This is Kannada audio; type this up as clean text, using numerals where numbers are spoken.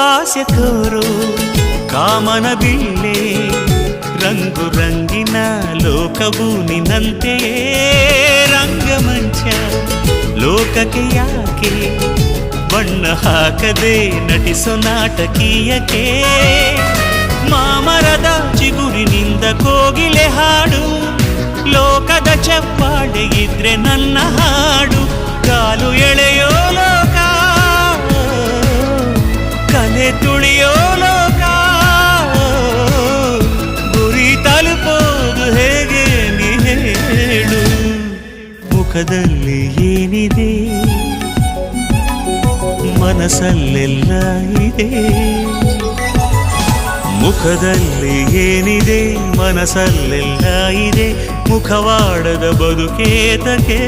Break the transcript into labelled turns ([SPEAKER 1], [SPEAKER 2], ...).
[SPEAKER 1] ಆಸೆ ತೋರು ಕಾಮನ ಬಿಲ್ಲೆ ರಂಗು ರಂಗಿನ ಲೋಕವು ನಿನ್ನಂತೆಯೇ ರಂಗಮಂಚ ಲೋಕಕ್ಕೆ ಯಾಕೆ ಬಣ್ಣ ಹಾಕದೆ ನಟಿಸೋ ನಾಟಕೀಯಕ್ಕೆ ಮಾಮರದ ಚಿಗುರಿನಿಂದ ಕೋಗಿಲೆ ಹಾಡು ಲೋಕದ ಚಪ್ಪಾಳೆ ಇದ್ರೆ ನನ್ನ ಹಾಡು ಕಾಲು ಎಳೆಯೋ ಲೋಕ ಕಲೆ ತುಳಿಯೋ ಲೋಕ ಗುರಿ ತಲುಪೋದು ಹೇಗೆ ನೀ ಹೇಳು ಮುಖದಲ್ಲಿ ಏನಿದೆ ಮನಸ್ಸಲ್ಲೆಲ್ಲ ಇದೆ ಮುಖದಲ್ಲಿ ಏನಿದೆ ಮನಸ್ಸಲ್ಲೆಲ್ಲ ಇದೆ ಮುಖವಾಡದ ಬದುಕೇತಕ್ಕೆ